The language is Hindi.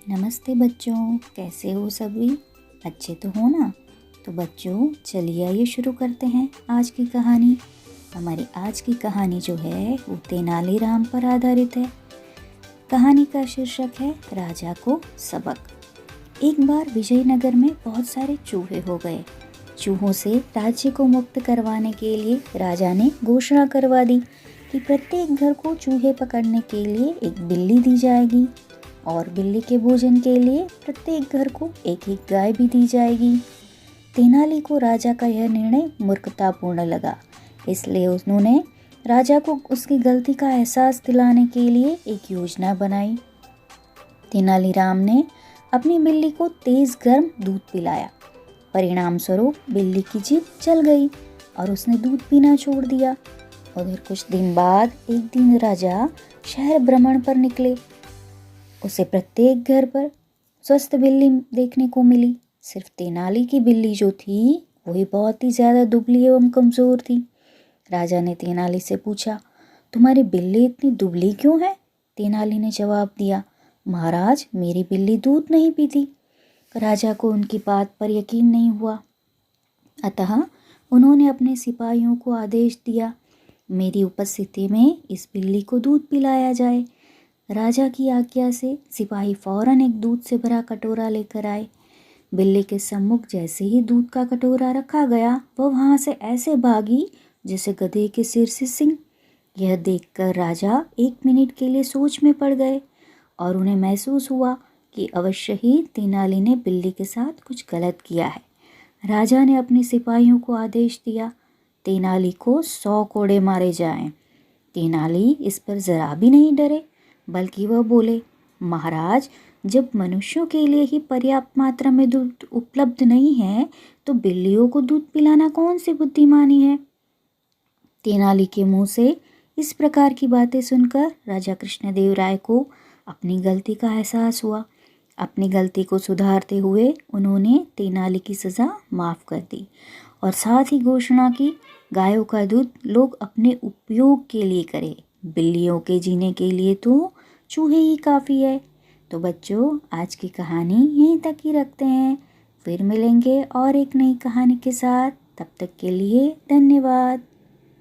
नमस्ते बच्चों, कैसे हो सभी? अच्छे तो हो ना? तो बच्चों चलिए आइए शुरू करते हैं आज की कहानी। हमारी आज की कहानी जो है वो तेनालीराम पर आधारित है। कहानी का शीर्षक है राजा को सबक। एक बार विजयनगर में बहुत सारे चूहे हो गए। चूहों से राज्य को मुक्त करवाने के लिए राजा ने घोषणा करवा दी कि प्रत्येक घर को चूहे पकड़ने के लिए एक बिल्ली दी जाएगी और बिल्ली के भोजन के लिए प्रत्येक घर को एक एक गाय भी दी जाएगी। तेनाली को राजा का यह निर्णय मूर्खतापूर्ण लगा, इसलिए उन्होंने राजा को उसकी गलती का एहसास दिलाने के लिए एक योजना बनाई। तेनालीराम ने अपनी बिल्ली को तेज गर्म दूध पिलाया। परिणाम स्वरूप बिल्ली की जीभ जल गई और उसने दूध पीना छोड़ दिया। उधर कुछ दिन बाद एक दिन राजा शहर भ्रमण पर निकले। उसे प्रत्येक घर पर स्वस्थ बिल्ली देखने को मिली। सिर्फ तेनाली की बिल्ली जो थी वही बहुत ही ज़्यादा दुबली एवं कमज़ोर थी। राजा ने तेनाली से पूछा, तुम्हारी बिल्ली इतनी दुबली क्यों है? तेनाली ने जवाब दिया, महाराज मेरी बिल्ली दूध नहीं पीती। राजा को उनकी बात पर यकीन नहीं हुआ, अतः उन्होंने अपने सिपाहियों को आदेश दिया, मेरी उपस्थिति में इस बिल्ली को दूध पिलाया जाए। राजा की आज्ञा से सिपाही फौरन एक दूध से भरा कटोरा लेकर आए। बिल्ली के सम्मुख जैसे ही दूध का कटोरा रखा गया, वह वहाँ से ऐसे भागी जैसे गधे के सिर से सिंह। यह देखकर राजा 1 मिनट के लिए सोच में पड़ गए और उन्हें महसूस हुआ कि अवश्य ही तेनाली ने बिल्ली के साथ कुछ गलत किया है। राजा ने अपने सिपाहियों को आदेश दिया, तेनाली को 100 कोड़े मारे जाएं। तेनाली इस पर जरा भी नहीं डरे, बल्कि वह बोले, महाराज जब मनुष्यों के लिए ही पर्याप्त मात्रा में दूध उपलब्ध नहीं है तो बिल्लियों को दूध पिलाना कौन सी बुद्धिमानी है। तेनाली के मुंह से इस प्रकार की बातें सुनकर राजा कृष्णदेवराय को अपनी गलती का एहसास हुआ। अपनी गलती को सुधारते हुए उन्होंने तेनाली की सज़ा माफ़ कर दी और साथ ही घोषणा की, गायों का दूध लोग अपने उपयोग के लिए करें, बिल्लियों के जीने के लिए तो चूहे ही काफ़ी है। तो बच्चों आज की कहानी यहीं तक ही रखते हैं, फिर मिलेंगे और एक नई कहानी के साथ। तब तक के लिए धन्यवाद।